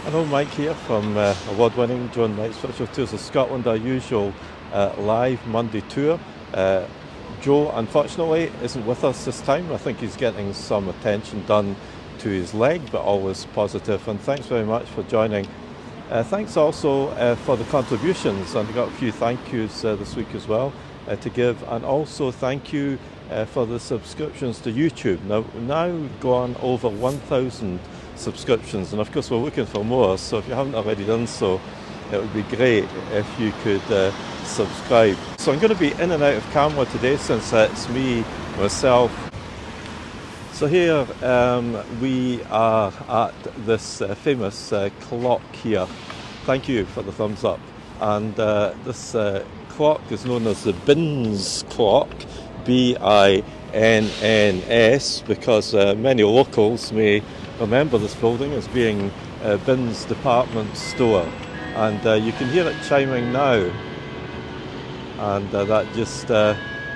Hello, Mike here from award-winning John Knight's Virtual Tours of Scotland, our usual live Monday tour. Joe, unfortunately, isn't with us this time. I think he's getting some attention done to his leg, but always positive. And thanks very much for joining. Thanks also for the contributions, and we got a few thank yous this week as well to give. And also thank you for the subscriptions to YouTube. Now gone over 1,000 subscriptions, and of course we're looking for more, so if you haven't already done so, it would be great if you could subscribe. So I'm going to be in and out of camera today since it's me, myself. So here we are at this famous clock here. Thank you for the thumbs up. And this clock is known as the Binns Clock, B-I-N-N-S, because many locals may remember this building as being Binns department store, and you can hear it chiming now, and that just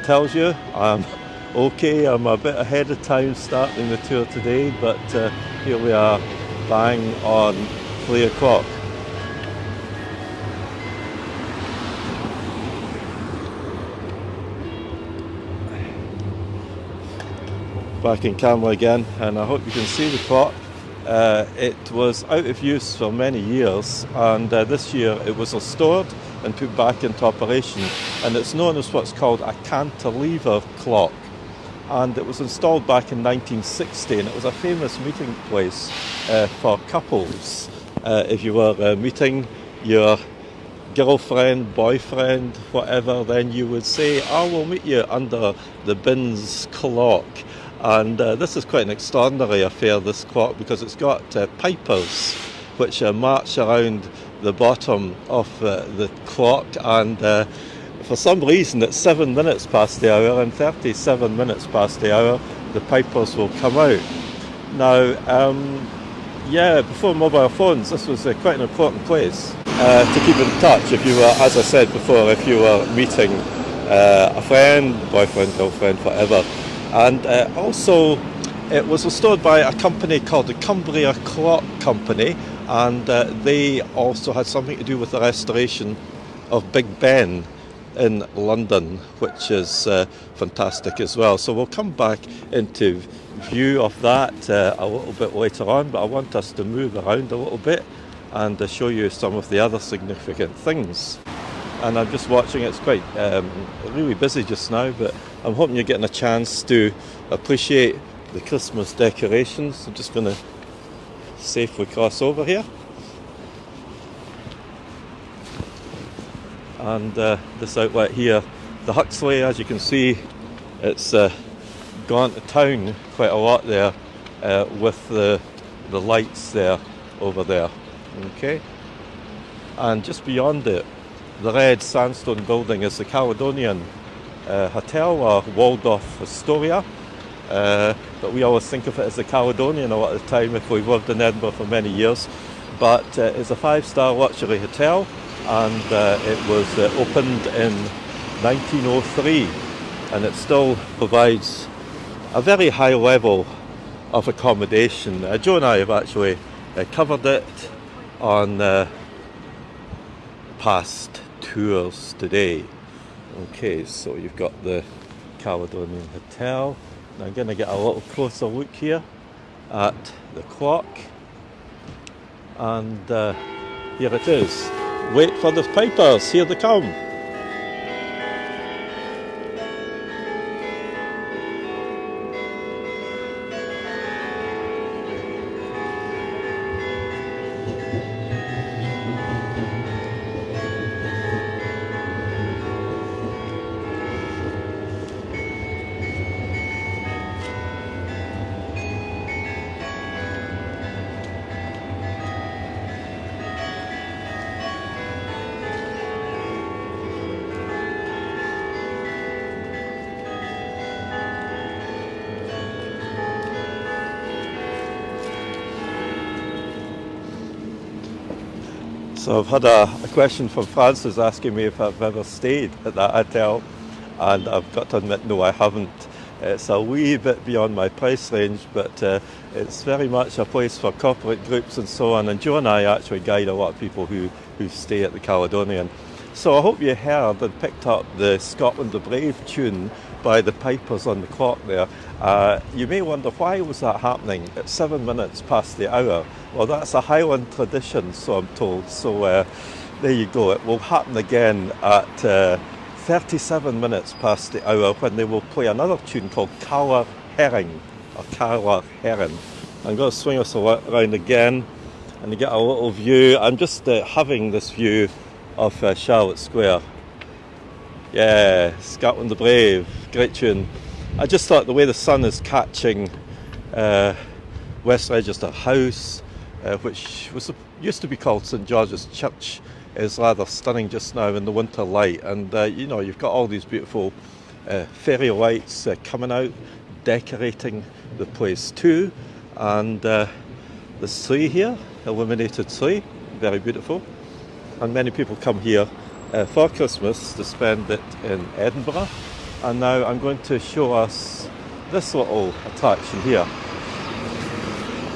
tells you I'm okay. I'm a bit ahead of time starting the tour today, but here we are, bang on 3 o'clock. Back in camera again, and I hope you can see the clock. It was out of use for many years, and this year it was restored and put back into operation, and it's known as what's called a Cantilever Clock, and it was installed back in 1960, and it was a famous meeting place for couples. If you were meeting your girlfriend, boyfriend, whatever, then you would say, "I will meet you under the Binns Clock." And this is quite an extraordinary affair, this clock, because it's got pipers which march around the bottom of the clock, and for some reason at 7 minutes past the hour and 37 minutes past the hour the pipers will come out. Now, before mobile phones, this was quite an important place to keep in touch if you were, as I said before, if you were meeting a friend, boyfriend, girlfriend, whatever. And also it was restored by a company called the Cumbria Clock Company, and they also had something to do with the restoration of Big Ben in London, which is fantastic as well. So we'll come back into view of that a little bit later on, but I want us to move around a little bit and show you some of the other significant things. And I'm just watching, it's quite really busy just now, but I'm hoping you're getting a chance to appreciate the Christmas decorations. I'm just going to safely cross over here. And this outlet here, the Huxley, as you can see, it's gone to town quite a lot there with the lights there over there. Okay, and just beyond it, the red sandstone building is the Caledonian Hotel, or Waldorf Astoria, but we always think of it as the Caledonian a lot of the time if we've lived in Edinburgh for many years. But it's a 5-star luxury hotel, and it was opened in 1903, and it still provides a very high level of accommodation. Joe and I have actually covered it on past tours today. Okay, so you've got the Caledonian Hotel. Now I'm going to get a little closer look here at the clock, and here it is. Wait for the pipers, here they come. So I've had a question from Francis asking me if I've ever stayed at that hotel, and I've got to admit, no, I haven't. It's a wee bit beyond my price range, but it's very much a place for corporate groups and so on. And Joe and I actually guide a lot of people who stay at the Caledonian. So I hope you heard and picked up the Scotland the Brave tune by the pipers on the clock there. You may wonder, why was that happening at 7 minutes past the hour? Well, that's a Highland tradition, so I'm told. So there you go. It will happen again at 37 minutes past the hour, when they will play another tune called Calar Herring, or Calar Heron. I'm going to swing us around again, and you get a little view. I'm just having this view of Charlotte Square. Yeah, Scotland the Brave, great tune. I just thought the way the sun is catching West Register House, which used to be called St George's Church, is rather stunning just now in the winter light. And you know, you've got all these beautiful fairy lights coming out, decorating the place too. And this tree here, illuminated tree, very beautiful. And many people come here for Christmas to spend it in Edinburgh. And now I'm going to show us this little attraction here.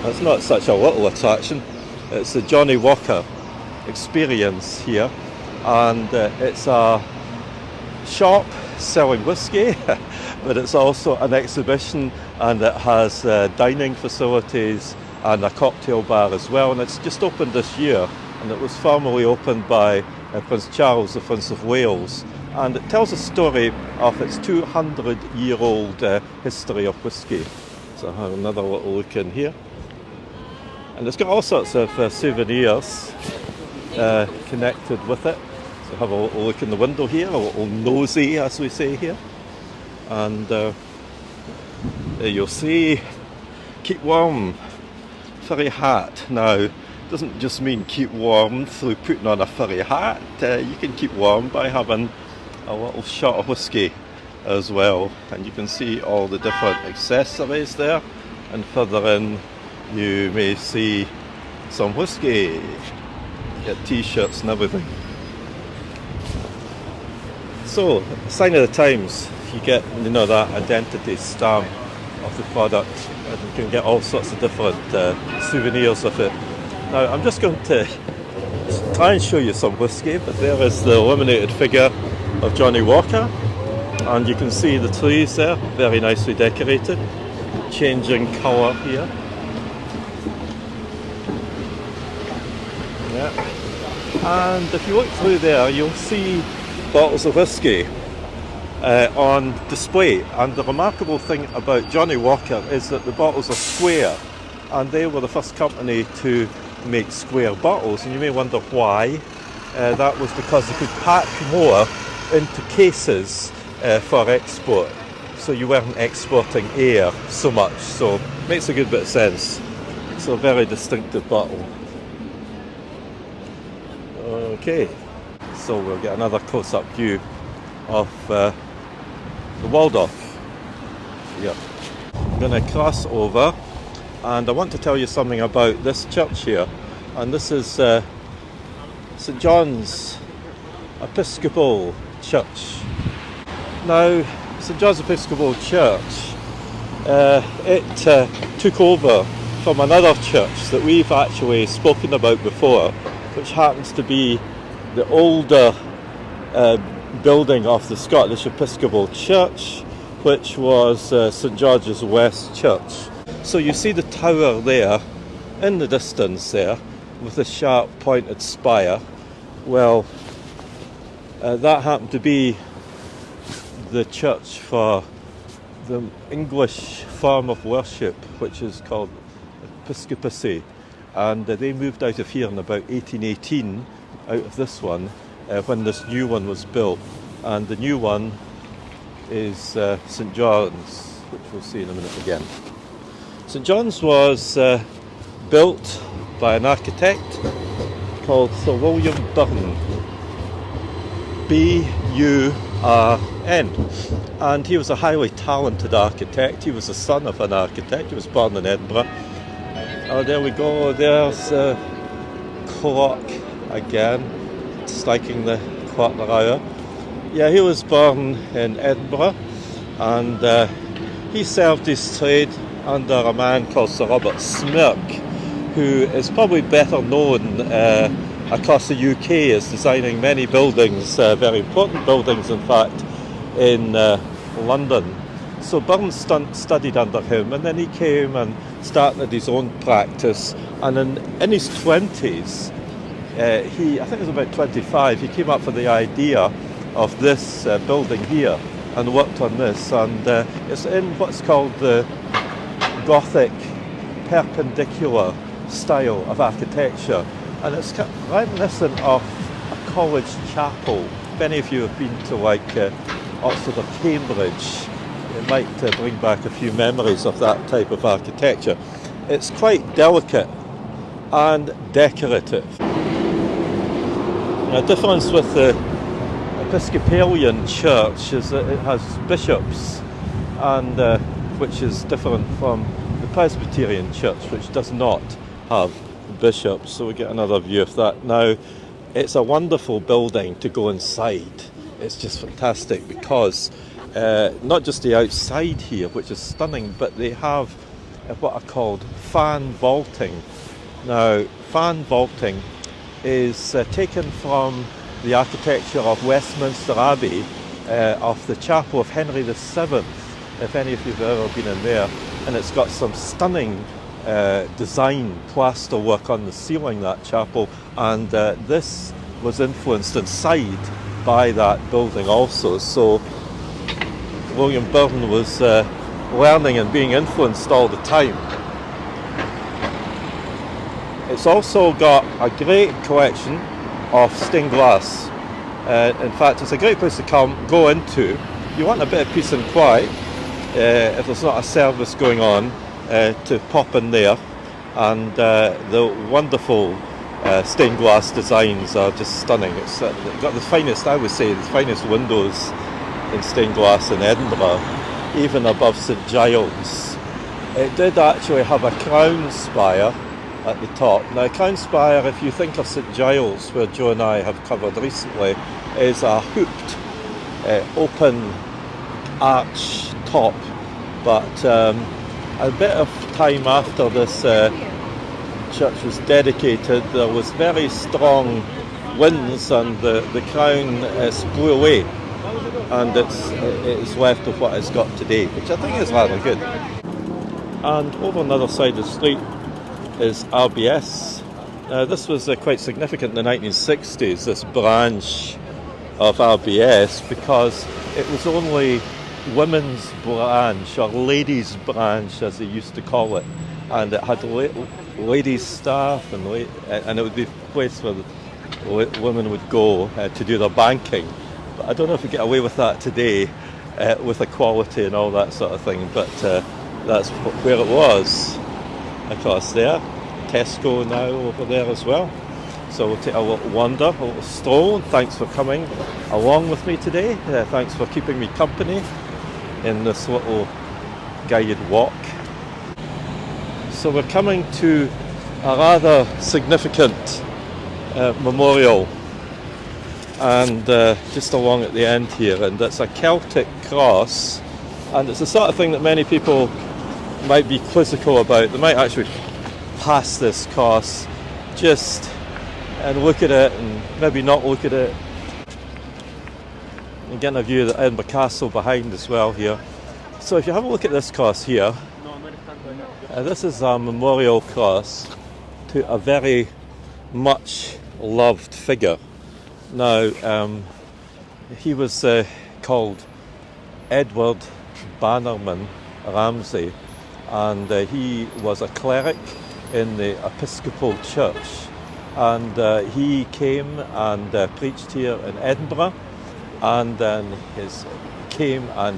It's not such a little attraction, it's the Johnnie Walker Experience here, and it's a shop selling whiskey, but it's also an exhibition, and it has dining facilities and a cocktail bar as well. And it's just opened this year, and it was formally opened by Prince Charles, the Prince of Wales, and it tells a story of its 200-year-old history of whiskey. So I'll have another little look in here, and it's got all sorts of souvenirs connected with it. So have a little look in the window here, a little nosy, as we say here, and there you'll see keep warm furry hat. Now, doesn't just mean keep warm through putting on a furry hat. You can keep warm by having a little shot of whiskey as well, and you can see all the different accessories there, and further in you may see some whiskey. Get t-shirts and everything. So, sign of the times, you get, you know, that identity stamp of the product, and you can get all sorts of different souvenirs of it. Now, I'm just going to try and show you some whiskey, but there is the illuminated figure of Johnnie Walker, and you can see the trees there, very nicely decorated, changing colour here. Yeah. And if you look through there, you'll see bottles of whiskey on display. And the remarkable thing about Johnnie Walker is that the bottles are square, and they were the first company to make square bottles. And you may wonder why. That was because they could pack more into cases for export, so you weren't exporting air so much. So it makes a good bit of sense. It's a very distinctive bottle. Okay, so we'll get another close-up view of the Waldorf. Yep. I'm going to cross over, and I want to tell you something about this church here. And this is St John's Episcopal Church. Now, St John's Episcopal Church, it took over from another church that we've actually spoken about before, which happens to be the older building of the Scottish Episcopal Church, which was St George's West Church. So you see the tower there in the distance there with the sharp pointed spire. Well, that happened to be the church for the English form of worship, which is called Episcopacy. And they moved out of here in about 1818, out of this one, when this new one was built. And the new one is St John's, which we'll see in a minute again. St John's was built by an architect called Sir William Byrne, B-U-R-N. And he was a highly talented architect. He was the son of an architect. He was born in Edinburgh. Oh, there we go. There's a clock again, striking the quarter hour. Yeah, he was born in Edinburgh, and he served his trade under a man called Sir Robert Smirk, who is probably better known across the UK as designing many buildings, very important buildings in fact, in London. So Burns studied under him, and then he came and started his own practice, and in his 20s, I think it was about 25, he came up with the idea of this building here and worked on this, and it's in what's called the Gothic perpendicular style of architecture, and it's reminiscent of a college chapel. If any of you have been to Oxford or Cambridge, it might bring back a few memories of that type of architecture. It's quite delicate and decorative. The difference with the Episcopalian church is that it has bishops, and which is different from the Presbyterian church, which does not have bishops. So we get another view of that. Now, it's a wonderful building to go inside. It's just fantastic because not just the outside here, which is stunning, but they have what are called fan vaulting. Now, fan vaulting is taken from the architecture of Westminster Abbey, of the chapel of Henry VII, if any of you have ever been in there, and it's got some stunning design plaster work on the ceiling, that chapel, and this was influenced inside by that building also. So William Byrne was learning and being influenced all the time. It's also got a great collection of stained glass. In fact, it's a great place to go into. You want a bit of peace and quiet, if there's not a service going on, to pop in there. And the wonderful stained glass designs are just stunning. It's got the finest, I would say, the finest windows in stained glass in Edinburgh, even above St Giles. It did actually have a crown spire at the top. Now, crown spire, if you think of St Giles, where Joe and I have covered recently, is a hooped, open arch top. But a bit of time after this church was dedicated, there was very strong winds, and the crown blew away, and it's left with what it's got today, which I think is rather good. And over on the other side of the street is RBS. This was quite significant in the 1960s, this branch of RBS, because it was only women's branch, or ladies' branch as they used to call it, and it had ladies' staff, and it would be a place where women would go to do their banking. But I don't know if we get away with that today, with equality and all that sort of thing, but that's where it was. Across there, Tesco now over there as well. So we'll take a little wander, a little stroll, and thanks for coming along with me today. Thanks for keeping me company in this little guided walk. So we're coming to a rather significant memorial, and just along at the end here, and it's a Celtic Cross, and it's the sort of thing that many people might be quizzical about. They might actually pass this cross just and look at it and maybe not look at it. And getting a view of the Edinburgh Castle behind as well here. So if you have a look at this cross here, this is a memorial cross to a very much loved figure. Now, he was called Edward Bannerman Ramsay, and he was a cleric in the Episcopal Church, and he came and preached here in Edinburgh, and then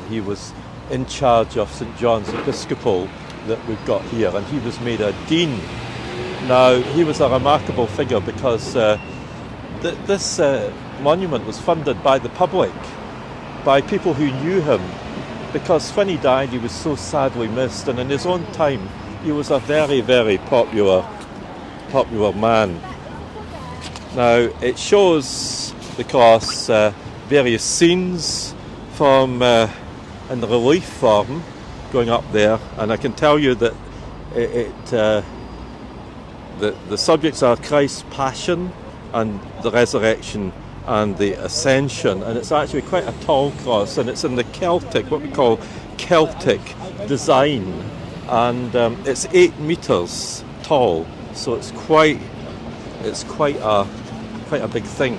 he was in charge of St John's Episcopal that we've got here, and he was made a dean. Now, he was a remarkable figure because this monument was funded by the public, by people who knew him, because when he died he was so sadly missed, and in his own time he was a very, very popular man. Now, it shows the cross various scenes from in the relief form going up there, and I can tell you that the subjects are Christ's passion and the resurrection and the ascension, and it's actually quite a tall cross, and it's in the Celtic, what we call Celtic design, and it's 8 meters tall, so it's quite a big thing.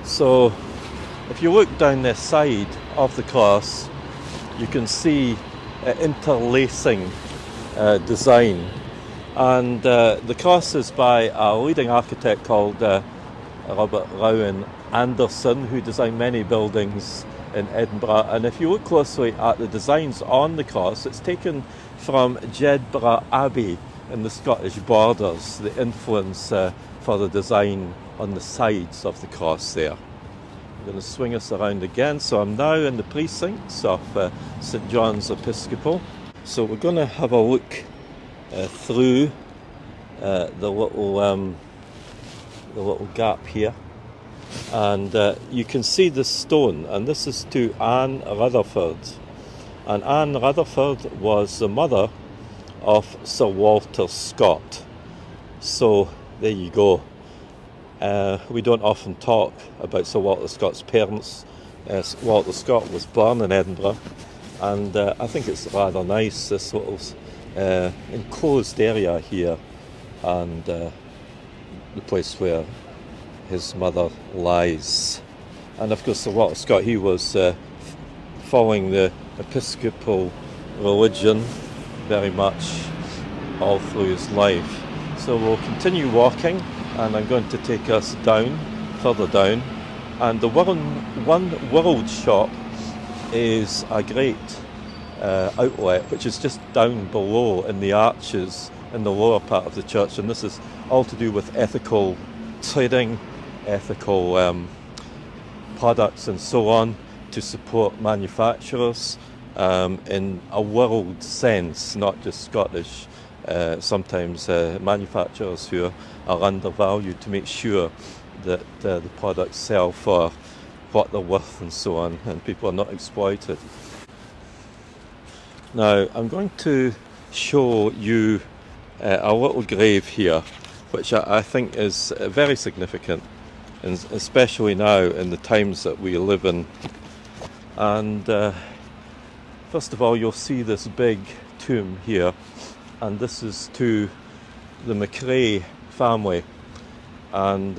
So if you look down the side of the cross, you can see interlacing design, and the cross is by a leading architect called Robert Rowan Anderson, who designed many buildings in Edinburgh. And if you look closely at the designs on the cross, it's taken from Jedburgh Abbey in the Scottish borders, the influence for the design on the sides of the cross there. I'm going to swing us around again. So I'm now in the precincts of St John's Episcopal. So we're going to have a look through the little gap here, and you can see the stone, and this is to Anne Rutherford, and Anne Rutherford was the mother of Sir Walter Scott. So there you go. We don't often talk about Sir Walter Scott's parents. Walter Scott was born in Edinburgh, and I think it's rather nice, this little enclosed area here, and the place where his mother lies. And of course Sir Walter Scott, he was following the Episcopal religion very much all through his life. So we'll continue walking, and I'm going to take us down, further down, and the One World shop is a great outlet which is just down below in the arches in the lower part of the church, and this is all to do with ethical trading, ethical products and so on, to support manufacturers in a world sense, not just Scottish. Sometimes manufacturers who are undervalued, to make sure that the products sell for what they're worth and so on, and people are not exploited. Now I'm going to show you a little grave here, which I think is very significant, and especially now in the times that we live in. And first of all, you'll see this big tomb here, and this is to the McRae family. And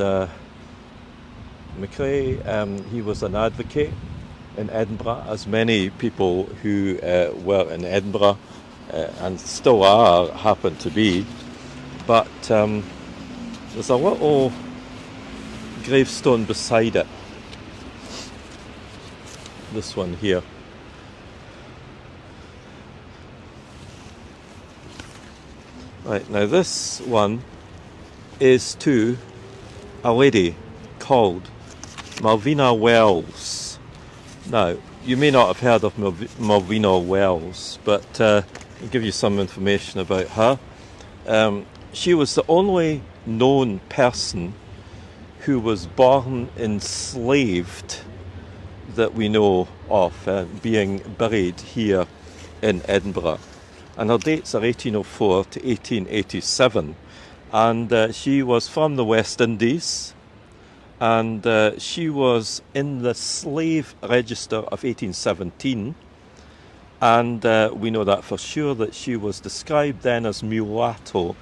McRae, he was an advocate in Edinburgh, as many people who were in Edinburgh and still are, happen to be. But there's a little gravestone beside it, this one here. Right, now this one is to a lady called Malvina Wells. Now, you may not have heard of Malvina Wells, but I'll give you some information about her. She was the only known person who was born enslaved that we know of, being buried here in Edinburgh. And her dates are 1804 to 1887. And she was from the West Indies, and she was in the slave register of 1817, and we know that for sure, that she was described then as mulatto,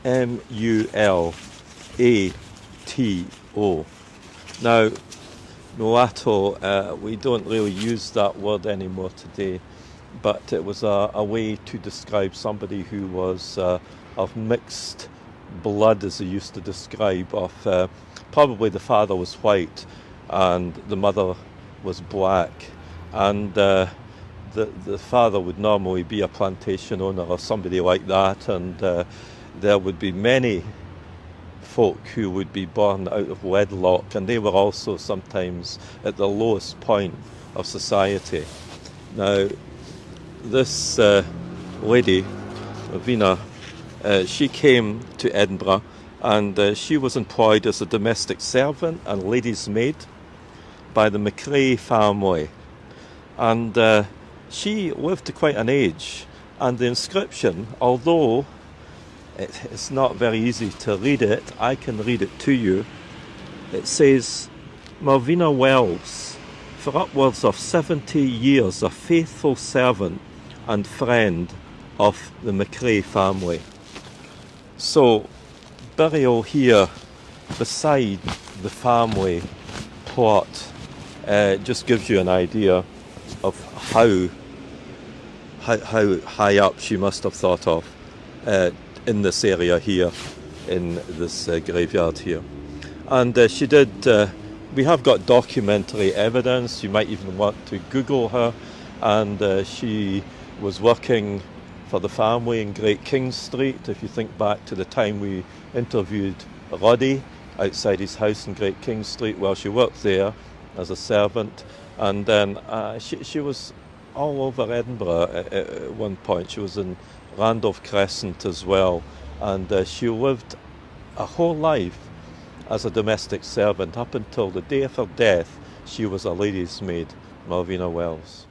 M-U-L-A-T-O. Now, mulatto, we don't really use that word anymore today, but it was a way to describe somebody who was of mixed blood, as they used to describe, of probably the father was white and the mother was black, and the father would normally be a plantation owner or somebody like that, and there would be many folk who would be born out of wedlock, and they were also sometimes at the lowest point of society. Now, this lady, Malvina, she came to Edinburgh, and she was employed as a domestic servant and lady's maid by the McRae family. and she lived to quite an age. And the inscription, although it's not very easy to read it, I can read it to you. It says, Malvina Wells, for upwards of 70 years a faithful servant and friend of the McRae family. So, burial here beside the family plot just gives you an idea of how high up she must have thought of in this area here, in this graveyard here. And she did, we have got documentary evidence. You might even want to Google her. And she was working for the family in Great King Street. If you think back to the time we interviewed Roddy outside his house in Great King Street, well, she worked there as a servant. And then she was all over Edinburgh at one point. She was in Randolph Crescent as well, and she lived a whole life as a domestic servant. Up until the day of her death, she was a lady's maid, Malvina Wells.